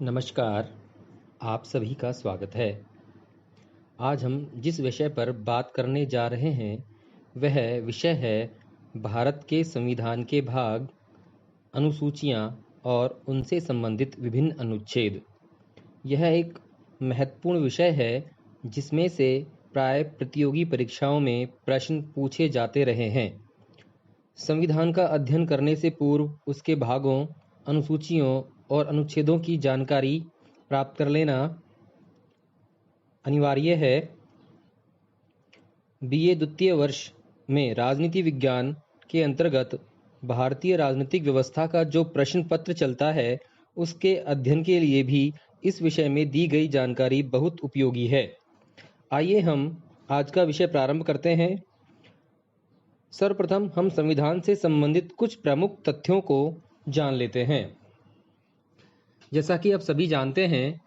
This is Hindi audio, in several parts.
नमस्कार, आप सभी का स्वागत है। आज हम जिस विषय पर बात करने जा रहे हैं, वह विषय है भारत के संविधान के भाग, अनुसूचियाँ और उनसे संबंधित विभिन्न अनुच्छेद। यह एक महत्वपूर्ण विषय है जिसमें से प्राय प्रतियोगी परीक्षाओं में प्रश्न पूछे जाते रहे हैं। संविधान का अध्ययन करने से पूर्व उसके भागों, अनुसूचियों और अनुच्छेदों की जानकारी प्राप्त कर लेना अनिवार्य है। बीए द्वितीय वर्ष में राजनीति विज्ञान के अंतर्गत भारतीय राजनीतिक व्यवस्था का जो प्रश्न पत्र चलता है, उसके अध्ययन के लिए भी इस विषय में दी गई जानकारी बहुत उपयोगी है। आइए हम आज का विषय प्रारंभ करते हैं। सर्वप्रथम हम संविधान से संबंधित कुछ प्रमुख तथ्यों को जान लेते हैं। जैसा कि आप सभी जानते हैं,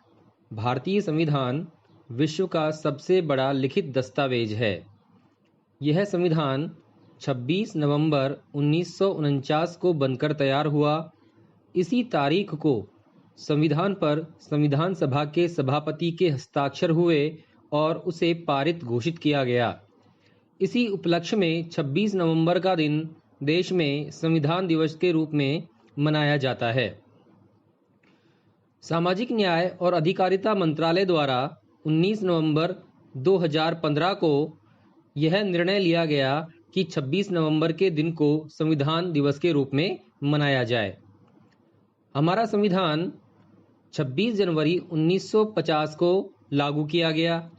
भारतीय संविधान विश्व का सबसे बड़ा लिखित दस्तावेज है। यह संविधान 26 नवंबर 1949 को बनकर तैयार हुआ। इसी तारीख को संविधान पर संविधान सभा के सभापति के हस्ताक्षर हुए और उसे पारित घोषित किया गया। इसी उपलक्ष्य में 26 नवंबर का दिन देश में संविधान दिवस के रूप में मनाया जाता है। सामाजिक न्याय और अधिकारिता मंत्रालय द्वारा 19 नवंबर 2015 को यह निर्णय लिया गया कि 26 नवंबर के दिन को संविधान दिवस के रूप में मनाया जाए। हमारा संविधान 26 जनवरी 1950 को लागू किया गया।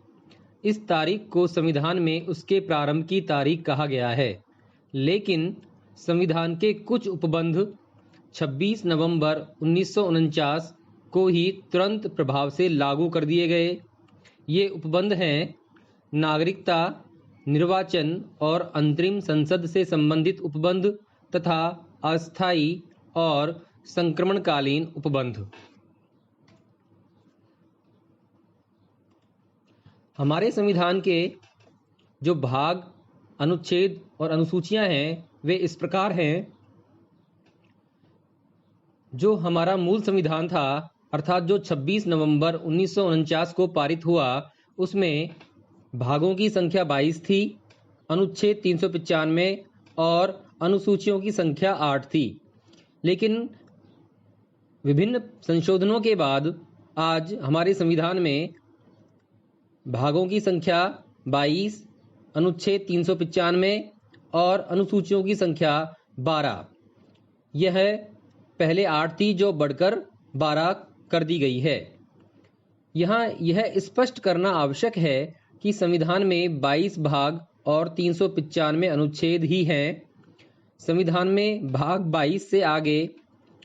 इस तारीख को संविधान में उसके प्रारंभ की तारीख कहा गया है, लेकिन संविधान के कुछ उपबंध 26 नवंबर 1949 को ही तुरंत प्रभाव से लागू कर दिए गए। ये उपबंध हैं नागरिकता, निर्वाचन और अंतरिम संसद से संबंधित उपबंध तथा अस्थायी और संक्रमणकालीन उपबंध। हमारे संविधान के जो भाग, अनुच्छेद और अनुसूचियां हैं, वे इस प्रकार हैं। जो हमारा मूल संविधान था, अर्थात जो 26 नवंबर 1949 को पारित हुआ, उसमें भागों की संख्या 22 थी, अनुच्छेद 395 और अनुसूचियों की संख्या 8 थी। लेकिन विभिन्न संशोधनों के बाद आज हमारे संविधान में भागों की संख्या 22, अनुच्छेद 395 और अनुसूचियों की संख्या 12। यह पहले 8 थी, जो बढ़कर 12 कर दी गई है। यहाँ यह स्पष्ट करना आवश्यक है कि संविधान में 22 भाग और 395 अनुच्छेद ही हैं। संविधान में भाग 22 से आगे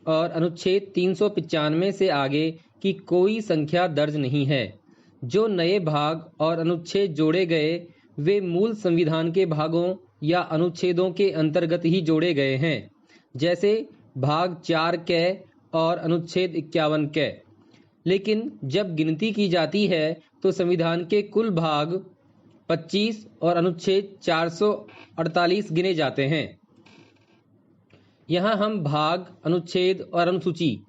और अनुच्छेद 395 से आगे की कोई संख्या दर्ज नहीं है। जो नए भाग और अनुच्छेद जोड़े गए, वे मूल संविधान के भागों या अनुच्छेदों के अंतर्गत ही जोड़े गए हैं, जैसे भाग 4 कै और अनुच्छेद 51 कै। लेकिन जब गिनती की जाती है तो संविधान के कुल भाग 25 और अनुच्छेद 448 गिने जाते हैं। यहाँ हम भाग, अनुच्छेद और अनुसूची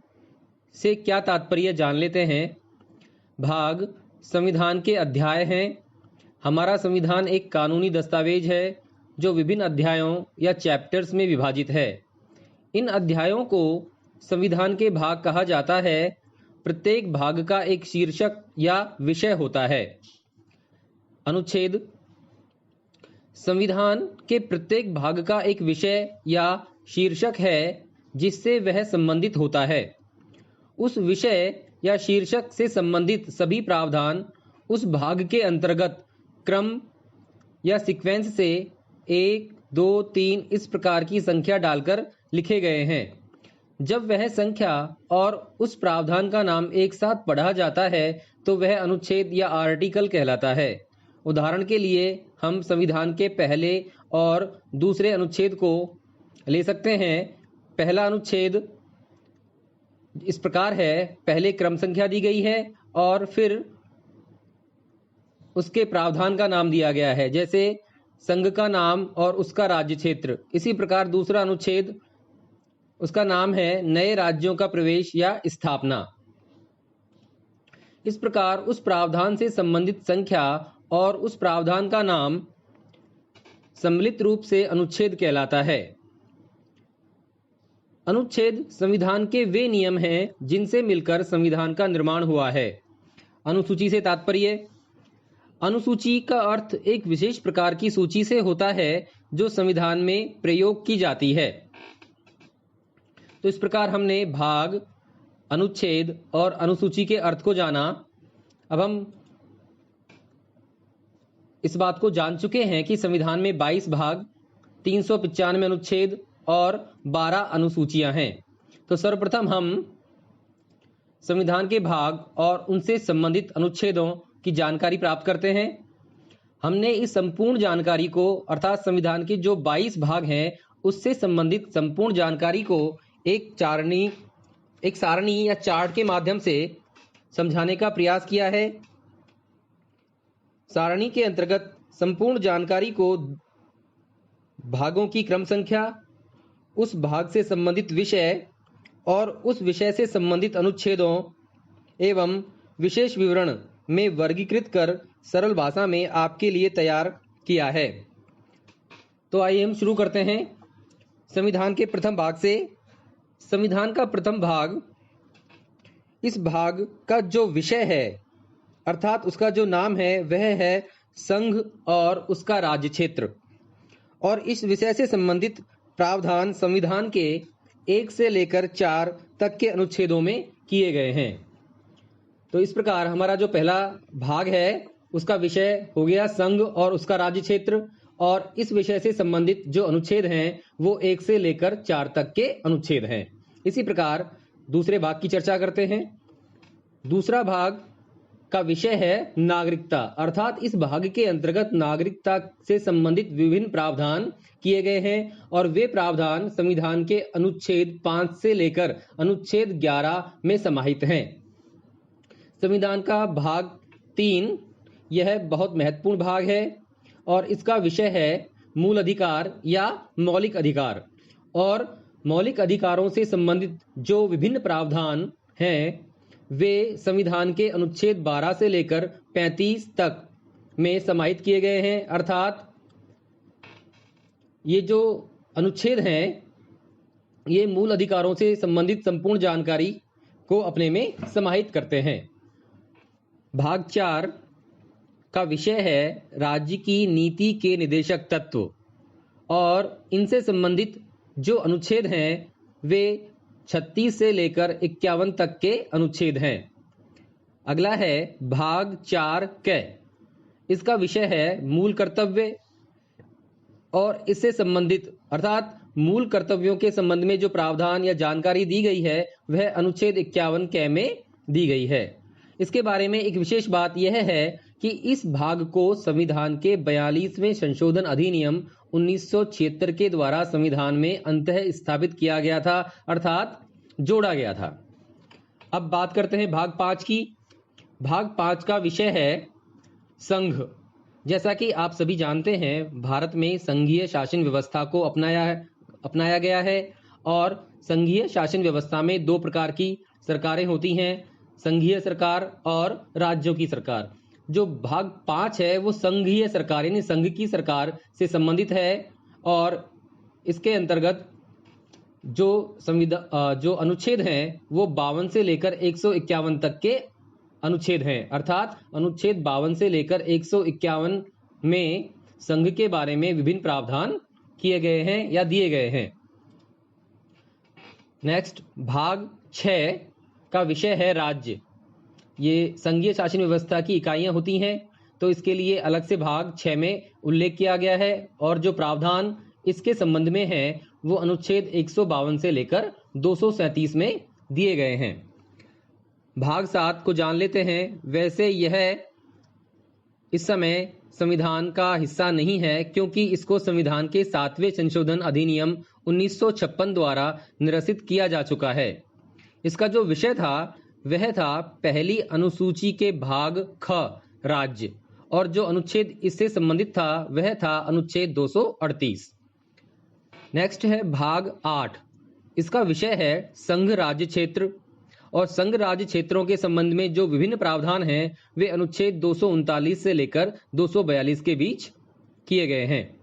से क्या तात्पर्य जान लेते हैं। भाग संविधान के अध्याय हैं। हमारा संविधान एक कानूनी दस्तावेज है जो विभिन्न अध्यायों या चैप्टर्स में विभाजित है। इन अध्यायों को संविधान के भाग कहा जाता है। प्रत्येक भाग का एक शीर्षक या विषय होता है। अनुच्छेद संविधान के प्रत्येक भाग का एक विषय या शीर्षक है जिससे वह संबंधित होता है। उस विषय या शीर्षक से संबंधित सभी प्रावधान उस भाग के अंतर्गत क्रम या सीक्वेंस से 1, 2, 3 इस प्रकार की संख्या डालकर लिखे गए हैं। जब वह संख्या और उस प्रावधान का नाम एक साथ पढ़ा जाता है तो वह अनुच्छेद या आर्टिकल कहलाता है। उदाहरण के लिए हम संविधान के पहले और दूसरे अनुच्छेद को ले सकते हैं। पहला अनुच्छेद इस प्रकार है, पहले क्रम संख्या दी गई है और फिर उसके प्रावधान का नाम दिया गया है, जैसे संघ का नाम और उसका राज्य क्षेत्र। इसी प्रकार दूसरा अनुच्छेद, उसका नाम है नए राज्यों का प्रवेश या स्थापना। इस प्रकार उस प्रावधान से संबंधित संख्या और उस प्रावधान का नाम सम्मिलित रूप से अनुच्छेद कहलाता है। अनुच्छेद संविधान के वे नियम हैं जिनसे मिलकर संविधान का निर्माण हुआ है। अनुसूची से तात्पर्य: अनुसूची का अर्थ एक विशेष प्रकार की सूची से होता है जो संविधान में प्रयोग की जाती है। तो इस प्रकार हमने भाग, अनुच्छेद और अनुसूची के अर्थ को जाना। अब हम इस बात को जान चुके हैं कि संविधान में 22 भाग, 395 अनुच्छेद और 12 अनुसूचियां हैं। तो सर्वप्रथम हम संविधान के भाग और उनसे संबंधित अनुच्छेदों की जानकारी प्राप्त करते हैं। हमने इस संपूर्ण जानकारी को अर्थात संविधान के जो 22 भाग हैं उससे संबंधित संपूर्ण जानकारी को एक सारणी या चार्ट के माध्यम से समझाने का प्रयास किया है। सारणी के अंतर्गत संपूर्ण जानकारी को भागों की क्रम संख्या, उस भाग से संबंधित विषय और उस विषय से संबंधित अनुच्छेदों एवं विशेष विवरण में वर्गीकृत कर सरल भाषा में आपके लिए तैयार किया है। तो आइए हम शुरू करते हैं संविधान के प्रथम भाग से। संविधान का प्रथम भाग, इस भाग का जो विषय है अर्थात उसका जो नाम है वह है संघ और उसका राज्य क्षेत्र, और इस विषय से संबंधित प्रावधान संविधान के 1 से लेकर 4 तक के अनुच्छेदों में किए गए हैं। तो इस प्रकार हमारा जो पहला भाग है उसका विषय हो गया संघ और उसका राज्य क्षेत्र, और इस विषय से संबंधित जो अनुच्छेद हैं वो 1 से लेकर 4 तक के अनुच्छेद हैं। इसी प्रकार दूसरे भाग की चर्चा करते हैं। दूसरा भाग का विषय है नागरिकता, अर्थात इस भाग के अंतर्गत नागरिकता से संबंधित विभिन्न प्रावधान किए गए हैं और वे प्रावधान संविधान के अनुच्छेद 5 से लेकर अनुच्छेद 11 में समाहित हैं। संविधान का भाग 3, यह बहुत महत्वपूर्ण भाग है और इसका विषय है मूल अधिकार या मौलिक अधिकार, और मौलिक अधिकारों से संबंधित जो विभिन्न प्रावधान हैं वे संविधान के अनुच्छेद 12 से लेकर 35 तक में समाहित किए गए हैं। अर्थात ये जो अनुच्छेद हैं ये मूल अधिकारों से संबंधित संपूर्ण जानकारी को अपने में समाहित करते हैं। भाग 4 का विषय है राज्य की नीति के निदेशक तत्व, और इनसे संबंधित जो अनुच्छेद हैं वे 36 से लेकर 51 तक के अनुच्छेद हैं। अगला है भाग 4 क, इसका विषय है मूल कर्तव्य, और इससे संबंधित अर्थात मूल कर्तव्यों के संबंध में जो प्रावधान या जानकारी दी गई है वह अनुच्छेद 51 क में दी गई है। इसके बारे में एक विशेष बात यह है कि इस भाग को संविधान के 42वें संशोधन अधिनियम 1976 के द्वारा संविधान में अंततः स्थापित किया गया था, अर्थात जोड़ा गया था। अब बात करते हैं भाग 5 की। भाग 5 का विषय है संघ। जैसा कि आप सभी जानते हैं भारत में संघीय शासन व्यवस्था को अपनाया गया है, और संघीय शासन व्यवस्था में 2 प्रकार की सरकारें होती हैं, संघीय सरकार और राज्यों की सरकार। जो भाग 5 है वो संघीय सरकार यानी संघ की सरकार से संबंधित है, और इसके अंतर्गत जो अनुच्छेद हैं वो 52 से लेकर 151 तक के अनुच्छेद हैं। अर्थात अनुच्छेद 52 से लेकर 151 में संघ के बारे में विभिन्न प्रावधान किए गए हैं या दिए गए हैं। नेक्स्ट भाग 6 का विषय है राज्य। ये संघीय शासन व्यवस्था की इकाइयां होती हैं, तो इसके लिए अलग से भाग 6 में उल्लेख किया गया है, और जो प्रावधान इसके संबंध में है वो अनुच्छेद 152 से लेकर 237 में दिए गए हैं। भाग 7 को जान लेते हैं। वैसे यह इस समय संविधान का हिस्सा नहीं है क्योंकि इसको संविधान के 7वें संशोधन अधिनियम 1956 द्वारा निरसित किया जा चुका है। इसका जो विषय था वह था पहली अनुसूची के भाग ख राज्य, और जो अनुच्छेद इससे संबंधित था वह था अनुच्छेद 238। नेक्स्ट है भाग 8, इसका विषय है संघ राज्य क्षेत्र, और संघ राज्य क्षेत्रों के संबंध में जो विभिन्न प्रावधान हैं वे अनुच्छेद 239 से लेकर 242 के बीच किए गए हैं।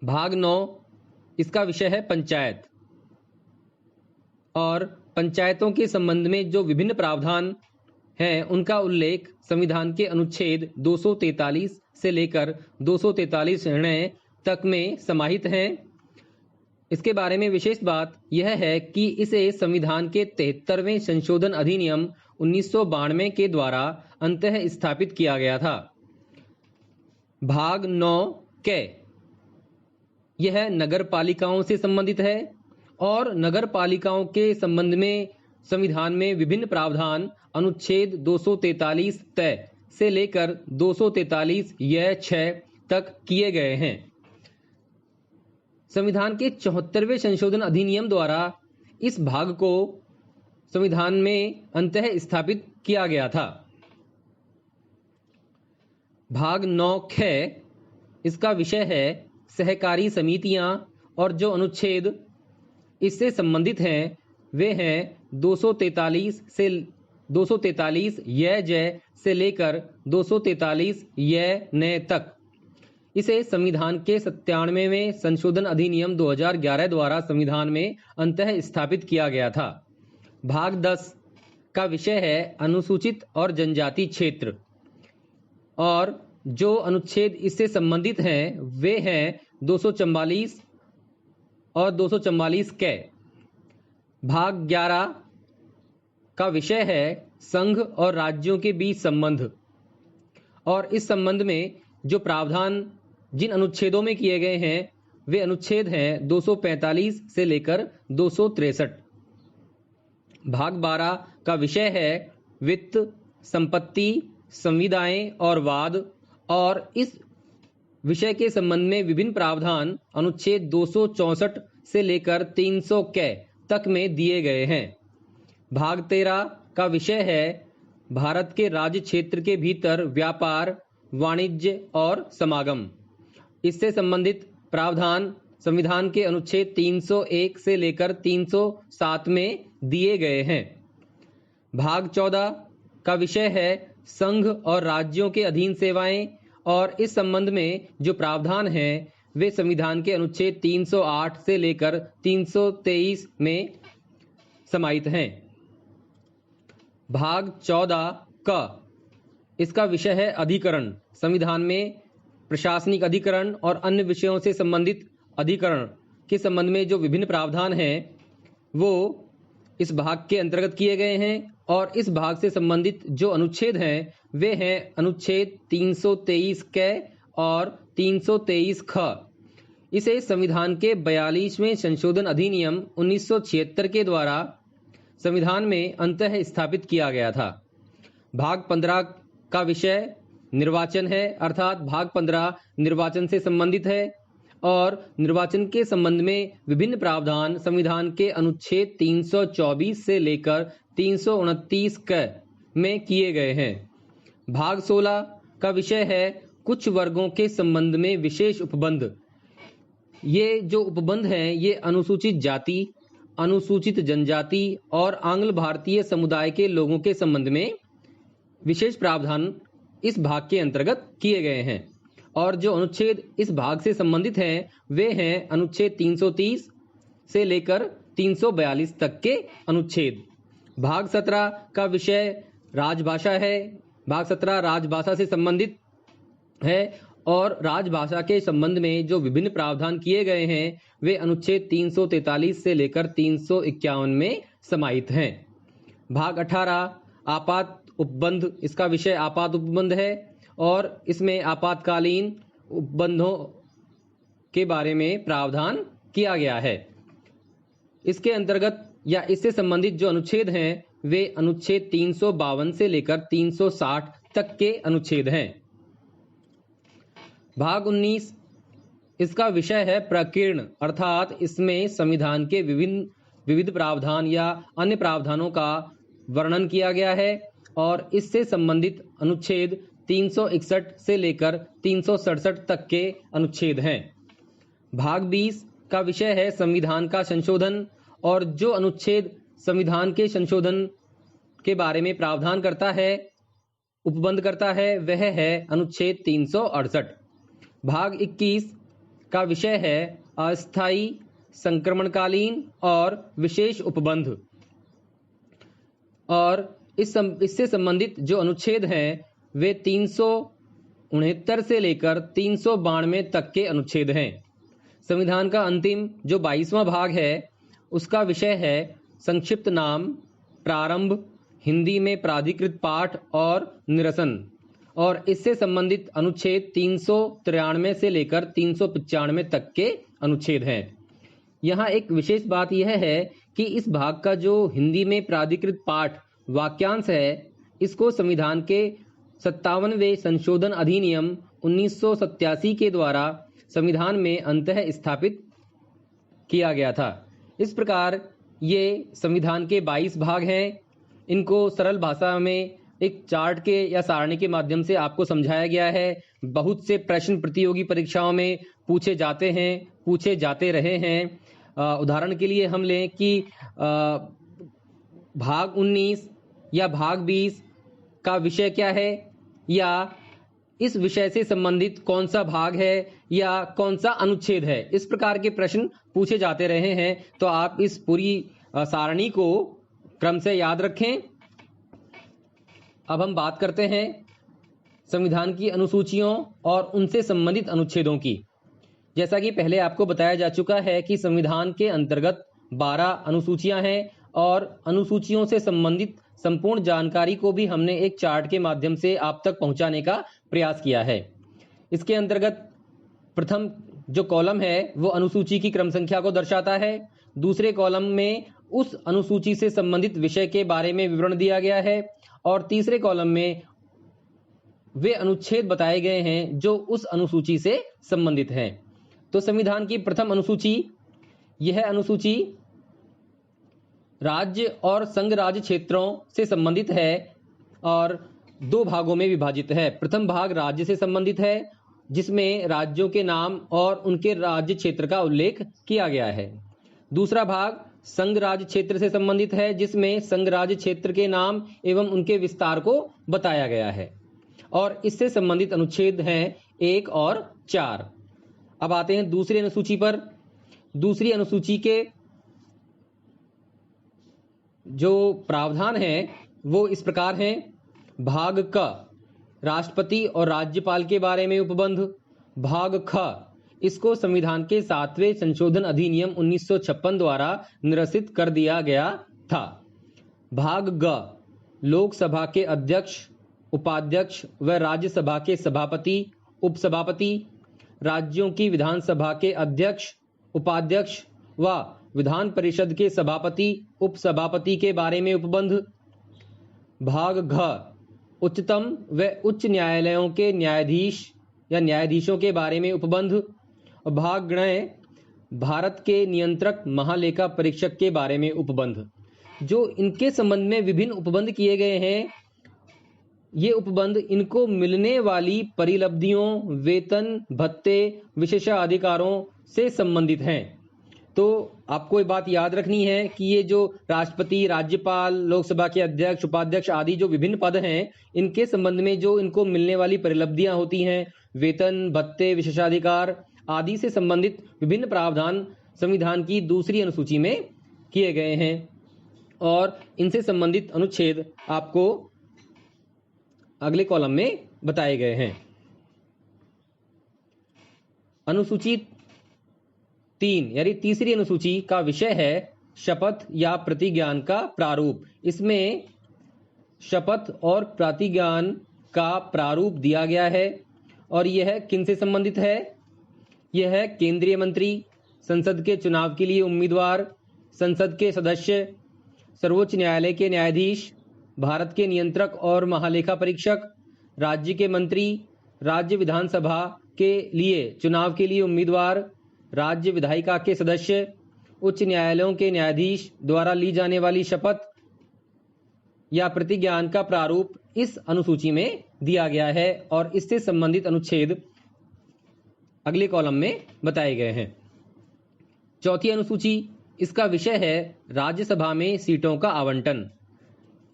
भाग 9 इसका विषय है पंचायत और पंचायतों के संबंध में जो विभिन्न प्रावधान हैं उनका उल्लेख संविधान के अनुच्छेद 243 से लेकर 243 निर्णय तक में समाहित हैं। इसके बारे में विशेष बात यह है कि इसे संविधान के 73वें संशोधन अधिनियम 1992 के द्वारा अंततः स्थापित किया गया था। भाग 9 क यह नगर पालिकाओं से संबंधित है और नगर पालिकाओं के संबंध में संविधान में विभिन्न प्रावधान अनुच्छेद 243 तय से लेकर 243 य 6 तक किए गए हैं। संविधान के 74वें संशोधन अधिनियम द्वारा इस भाग को संविधान में अंततः स्थापित किया गया था। भाग 9 ख इसका विषय है सहकारी समितियां और जो अनुच्छेद इससे संबंधित हैं वे हैं 243 य जय से लेकर 243 य न तक। इसे संविधान के 97वें संशोधन अधिनियम 2011 द्वारा संविधान में अंततः स्थापित किया गया था। भाग 10 का विषय है अनुसूचित और जनजाति क्षेत्र और जो अनुच्छेद इससे संबंधित हैं वे हैं 244 और 244 क। भाग 11 का विषय है संघ और राज्यों के बीच संबंध और इस संबंध में जो प्रावधान जिन अनुच्छेदों में किए गए हैं वे अनुच्छेद हैं 245 से लेकर 263। भाग 12 का विषय है वित्त, संपत्ति, संविदाएं और वाद और इस विषय के संबंध में विभिन्न प्रावधान अनुच्छेद 264 से लेकर 300 क तक में दिए गए हैं। भाग 13 का विषय है भारत के राज्य क्षेत्र के भीतर व्यापार, वाणिज्य और समागम। इससे संबंधित प्रावधान संविधान के अनुच्छेद 301 से लेकर 307 में दिए गए हैं। भाग 14 का विषय है संघ और राज्यों के अधीन सेवाएं और इस संबंध में जो प्रावधान हैं वे संविधान के अनुच्छेद 308 से लेकर 323 में समाहित हैं। भाग 14 का इसका विषय है अधिकरण। संविधान में प्रशासनिक अधिकरण और अन्य विषयों से संबंधित अधिकरण के संबंध में जो विभिन्न प्रावधान हैं वो इस भाग के अंतर्गत किए गए हैं और इस भाग से संबंधित जो अनुच्छेद हैं वे हैं अनुच्छेद 323 क और 323 ख। इसे संविधान के 42वें संशोधन अधिनियम 1976 के द्वारा संविधान में अंततः स्थापित किया गया था। भाग 15 का विषय निर्वाचन है अर्थात भाग 15 निर्वाचन से संबंधित है और निर्वाचन के संबंध में विभिन्न प्रावधान संविधान के अनुच्छेद 324 से लेकर 329 क में किए गए हैं। भाग 16 का विषय है कुछ वर्गों के संबंध में विशेष उपबंध। ये जो उपबंध हैं ये अनुसूचित जाति, अनुसूचित जनजाति और आंग्ल भारतीय समुदाय के लोगों के संबंध में विशेष प्रावधान इस भाग के अंतर्गत किए गए हैं और जो अनुच्छेद इस भाग से संबंधित हैं वे हैं अनुच्छेद 330 से लेकर 342 तक के अनुच्छेद। भाग 17 का विषय राजभाषा है। भाग 17 राजभाषा से संबंधित है और राजभाषा के संबंध में जो विभिन्न प्रावधान किए गए हैं वे अनुच्छेद 343 से लेकर 351 में समाहित हैं। भाग 18 आपात उपबंध, इसका विषय आपात उपबंध है और इसमें आपातकालीन उपबंधों के बारे में प्रावधान किया गया है। इसके अंतर्गत या इससे संबंधित जो अनुच्छेद हैं वे अनुच्छेद 352 से लेकर 360 तक के अनुच्छेद हैं। भाग 19 इसका विषय है प्रकीर्ण अर्थात इसमें संविधान के विविध प्रावधान या अन्य प्रावधानों का वर्णन किया गया है और इससे संबंधित अनुच्छेद 361 से लेकर 367 तक के अनुच्छेद हैं। भाग 20 का विषय है संविधान का संशोधन और जो अनुच्छेद संविधान के संशोधन के बारे में प्रावधान करता है, उपबंध करता है, वह है अनुच्छेद 368। भाग 21 का विषय है अस्थायी, संक्रमणकालीन और विशेष उपबंध। और इससे संबंधित जो अनुच्छेद हैं वे 369 से लेकर 392 तक के अनुच्छेद हैं। संविधान का अंतिम जो 22वां भाग है उसका विषय है संक्षिप्त नाम, प्रारंभ, हिंदी में प्राधिकृत पाठ और निरसन। और इससे संबंधित अनुच्छेद 393 से लेकर 395 तक के अनुच्छेद हैं। यहाँ एक विशेष बात यह है कि इस भाग का जो हिंदी में प्राधिकृत पाठ वाक्यांश है, इसको संविधान के 57वें संशोधन अधिनियम 1987 के द्वारा संविधान में अंततः स्थापित किया गया था। इस प्रकार ये संविधान के 22 भाग हैं। इनको सरल भाषा में एक चार्ट के या सारणी के माध्यम से आपको समझाया गया है। बहुत से प्रश्न प्रतियोगी परीक्षाओं में पूछे जाते हैं, पूछे जाते रहे हैं। उदाहरण के लिए हम लें कि भाग 19 या भाग 20 का विषय क्या है, या इस विषय से संबंधित कौन सा भाग है या कौन सा अनुच्छेद है, इस प्रकार के प्रश्न पूछे जाते रहे हैं। तो आप इस पूरी सारणी को क्रम से याद रखें। अब हम बात करते हैं संविधान की अनुसूचियों और उनसे संबंधित अनुच्छेदों की। जैसा कि पहले आपको बताया जा चुका है कि संविधान के अंतर्गत 12 अनुसूचियां हैं और अनुसूचियों से संबंधित संपूर्ण जानकारी को भी हमने एक चार्ट के माध्यम से आप तक पहुंचाने का प्रयास किया है। इसके अंतर्गत प्रथम जो कॉलम है वो अनुसूची की क्रम संख्या को दर्शाता है। दूसरे कॉलम में उस अनुसूची से संबंधित विषय के बारे में विवरण दिया गया है और तीसरे कॉलम में वे अनुच्छेद बताए गए हैं जो उस अनुसूची से संबंधित हैं। तो संविधान की प्रथम अनुसूची, यह अनुसूची राज्य और संघ राज्य क्षेत्रों से संबंधित है और 2 भागों में विभाजित है। प्रथम भाग राज्य से संबंधित है जिसमें राज्यों के नाम और उनके राज्य क्षेत्र का उल्लेख किया गया है। दूसरा भाग संघ राज्य क्षेत्र से संबंधित है जिसमें संघ राज्य क्षेत्र के नाम एवं उनके विस्तार को बताया गया है और इससे संबंधित अनुच्छेद हैं 1 और 4। अब आते हैं दूसरी अनुसूची पर। दूसरी अनुसूची के जो प्रावधान है वो इस प्रकार हैं। भाग क, राष्ट्रपति और राज्यपाल के बारे में उपबंध। भाग ख, इसको संविधान के 7वें संशोधन अधिनियम 1956 द्वारा निरसित कर दिया गया था। भाग ग, लोकसभा के अध्यक्ष, उपाध्यक्ष व राज्यसभा के सभापति, उपसभापति, राज्यों की विधानसभा के अध्यक्ष, उपाध्यक्ष व विधान परिषद के सभापति, उपसभापति के बारे में उपबंध। भाग घ, उच्चतम व उच्च न्यायालयों के न्यायाधीश या न्यायाधीशों के बारे में उपबंध। भाग गण, भारत के नियंत्रक महालेखा परीक्षक के बारे में उपबंध। जो इनके संबंध में विभिन्न उपबंध किए गए हैं, ये उपबंध इनको मिलने वाली परिलब्धियों, वेतन, भत्ते, विशेषाधिकारों से संबंधित हैं। तो आपको ये बात याद रखनी है कि ये जो राष्ट्रपति, राज्यपाल, लोकसभा के अध्यक्ष, उपाध्यक्ष आदि जो विभिन्न पद हैं, इनके संबंध में जो इनको मिलने वाली परिलब्धियां होती हैं, वेतन, भत्ते, विशेषाधिकार आदि से संबंधित विभिन्न प्रावधान संविधान की दूसरी अनुसूची में किए गए हैं और इनसे संबंधित अनुच्छेद आपको अगले कॉलम में बताए गए हैं। अनुसूची 3 यानी तीसरी अनुसूची का विषय है शपथ या प्रतिज्ञान का प्रारूप। इसमें शपथ और प्रतिज्ञान का प्रारूप दिया गया है और यह किनसे संबंधित है? यह है केंद्रीय मंत्री, संसद के चुनाव के लिए उम्मीदवार, संसद के सदस्य, सर्वोच्च न्यायालय के न्यायाधीश, भारत के नियंत्रक और महालेखा परीक्षक, राज्य के मंत्री, राज्य विधानसभा के लिए चुनाव के लिए उम्मीदवार, राज्य विधायिका के सदस्य, उच्च न्यायालयों के न्यायाधीश द्वारा ली जाने वाली शपथ या प्रतिज्ञान का प्रारूप इस अनुसूची में दिया गया है और इससे संबंधित अनुच्छेद अगले कॉलम में बताए गए हैं। चौथी अनुसूची इसका विषय है राज्यसभा में सीटों का आवंटन।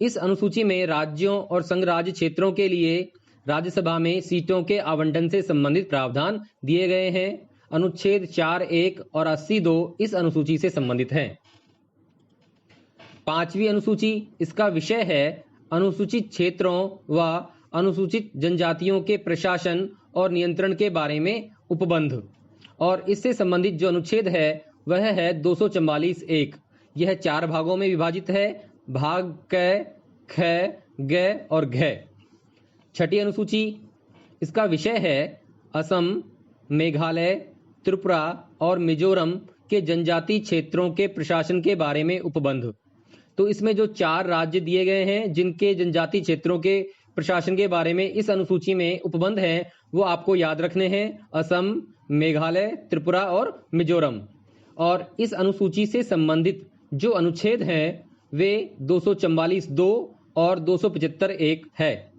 इस अनुसूची में राज्यों और संघ राज्य क्षेत्रों के लिए राज्यसभा में सीटों के आवंटन से संबंधित प्रावधान दिए गए हैं। अनुच्छेद 4(1) और 80(2) इस अनुसूची से संबंधित हैं। 5वीं अनुसूची, इसका विषय है अनुसूचित क्षेत्रों व अनुसूचित जनजातियों के प्रशासन और नियंत्रण के बारे में उपबंध, और इससे संबंधित जो अनुच्छेद है वह है 244(1). यह 4 भागों में विभाजित है, भाग क, ख, ग और घ। 6ठी अनुसूची, इसका विषय है असम, मेघालय, त्रिपुरा और मिजोरम के जनजातीय क्षेत्रों के प्रशासन के बारे में उपबंध। तो इसमें जो 4 राज्य दिए गए हैं जिनके जनजातीय क्षेत्रों के प्रशासन के बारे में इस अनुसूची में उपबंध हैं, वो आपको याद रखने हैं: असम, मेघालय, त्रिपुरा और मिजोरम। और इस अनुसूची से संबंधित जो अनुच्छेद हैं वे 244(2) और 275(1) है।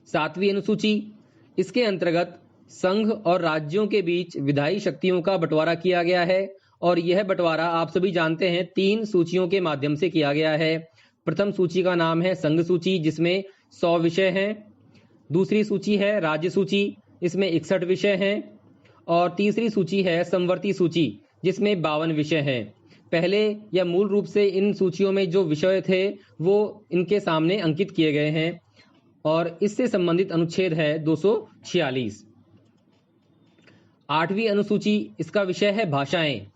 7वीं अनुसूची, इसके अंतर्गत संघ और राज्यों के बीच विधायी शक्तियों का बंटवारा किया गया है, और यह बंटवारा आप सभी जानते हैं 3 सूचियों के माध्यम से किया गया है। प्रथम सूची का नाम है संघ सूची, जिसमें 100 विषय हैं। दूसरी सूची है राज्य सूची, इसमें 61 विषय हैं। और तीसरी सूची है समवर्ती सूची, जिसमें 52 विषय हैं। पहले या मूल रूप से इन सूचियों में जो विषय थे वो इनके सामने अंकित किए गए हैं, और इससे संबंधित अनुच्छेद है 246। 8वीं अनुसूची, इसका विषय है भाषाएं।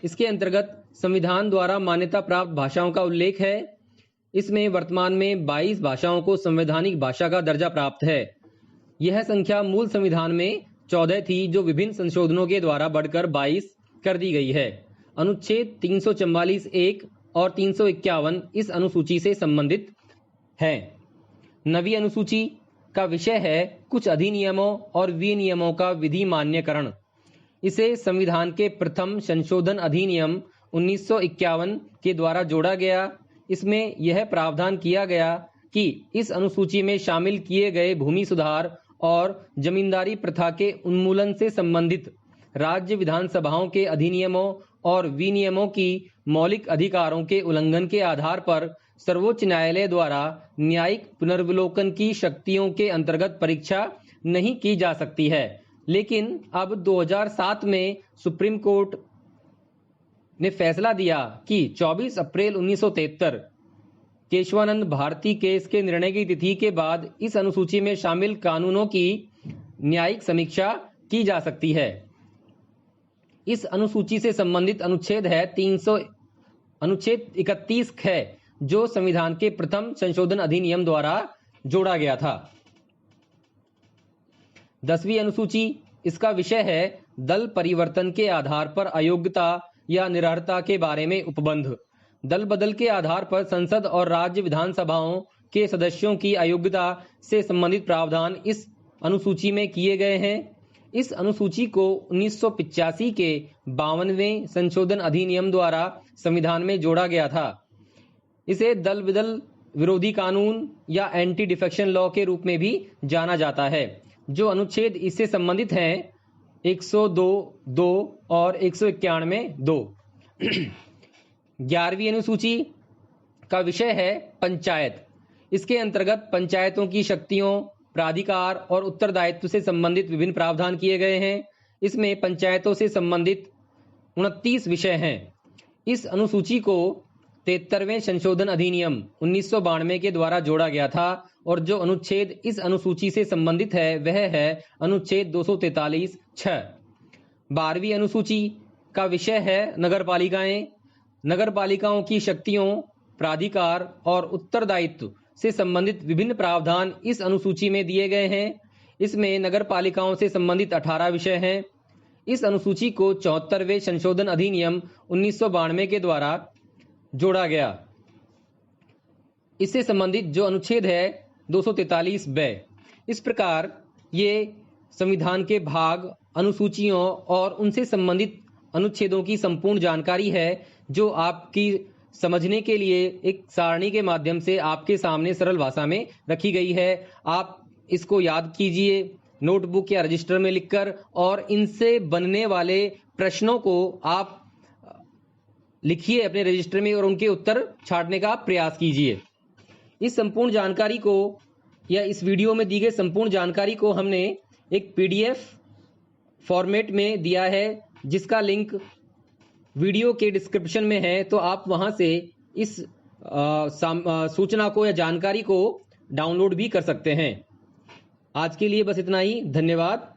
इसके अंतर्गत संविधान द्वारा मान्यता प्राप्त भाषाओं का उल्लेख है। इसमें वर्तमान में 22 भाषाओं को संवैधानिक भाषा का दर्जा प्राप्त है। यह संख्या मूल संविधान में 14 थी, जो विभिन्न संशोधनों के द्वारा बढ़कर 22 कर दी गई है। अनुच्छेद 344(1) और 351 इस अनुसूची से संबंधित हैं। 9वीं अनुसूची का विषय है कुछ अधिनियमों और विनियमों का विधि मान्यकरण। इसे संविधान के प्रथम संशोधन अधिनियम 1951 के द्वारा जोड़ा गया। इसमें यह प्रावधान किया गया कि इस अनुसूची में शामिल किए गए भूमि सुधार और जमींदारी प्रथा के उन्मूलन से संबंधित राज्य विधानसभाओं के अधिनियमों और विनियमों की मौलिक अधिकारों के उल्लंघन के आधार पर सर्वोच्च न्यायालय द्वारा न्यायिक पुनर्विलोकन की शक्तियों के अंतर्गत परीक्षा नहीं की जा सकती है। लेकिन अब 2007 में सुप्रीम कोर्ट ने फैसला दिया कि 24 अप्रैल 1973 केशवानंद भारती केस के निर्णय की तिथि के बाद इस अनुसूची में शामिल कानूनों की न्यायिक समीक्षा की जा सकती है। इस अनुसूची से संबंधित अनुच्छेद है अनुच्छेद 31 ख, जो संविधान के प्रथम संशोधन अधिनियम द्वारा जोड़ा गया था। 10वीं अनुसूची, इसका विषय है दल परिवर्तन के आधार पर अयोग्यता या निरर्हता के बारे में उपबंध। दल बदल के आधार पर संसद और राज्य विधानसभाओं के सदस्यों की अयोग्यता से संबंधित प्रावधान इस अनुसूची में किए गए हैं। इस अनुसूची को 1985 के 52वें संशोधन अधिनियम द्वारा संविधान में जोड़ा गया था। इसे दल बदल विरोधी कानून या एंटी डिफेक्शन लॉ के रूप में भी जाना जाता है। जो अनुच्छेद इससे संबंधित हैं 102(2) और 191(2). 11वीं अनुसूची का विषय है पंचायत। इसके अंतर्गत पंचायतों की शक्तियों, प्राधिकार और उत्तरदायित्व से संबंधित विभिन्न प्रावधान किए गए हैं। इसमें पंचायतों से संबंधित 29 विषय हैं। इस अनुसूची को 73वें संशोधन अधिनियम 1992 के द्वारा जोड़ा गया था, और जो अनुच्छेद इस अनुसूची से संबंधित है वह है अनुच्छेद 243(6). 12वीं अनुसूची का विषय है नगरपालिकाएं। नगरपालिकाओं की शक्तियों, प्राधिकार और उत्तरदायित्व से संबंधित विभिन्न प्रावधान इस अनुसूची में दिए गए हैं। इसमें नगरपालिकाओं से संबंधित 18 विषय हैं। इस अनुसूची को 74वें संशोधन अधिनियम 1992 के द्वारा जोड़ा गया। इससे संबंधित जो अनुच्छेद है 243(ब). इस प्रकार ये संविधान के भाग, अनुसूचियों और उनसे संबंधित अनुच्छेदों की संपूर्ण जानकारी है, जो आपकी समझने के लिए एक सारणी के माध्यम से आपके सामने सरल भाषा में रखी गई है। आप इसको याद कीजिए नोटबुक या रजिस्टर में लिखकर, और इनसे बनने वाले प्रश्नों को आप लिखिए अपने रजिस्टर में और उनके उत्तर छांटने का प्रयास कीजिए। इस संपूर्ण जानकारी को या इस वीडियो में दी गई संपूर्ण जानकारी को हमने एक पीडीएफ फॉर्मेट में दिया है, जिसका लिंक वीडियो के डिस्क्रिप्शन में है, तो आप वहां से इस सूचना को या जानकारी को डाउनलोड भी कर सकते हैं। आज के लिए बस इतना ही। धन्यवाद।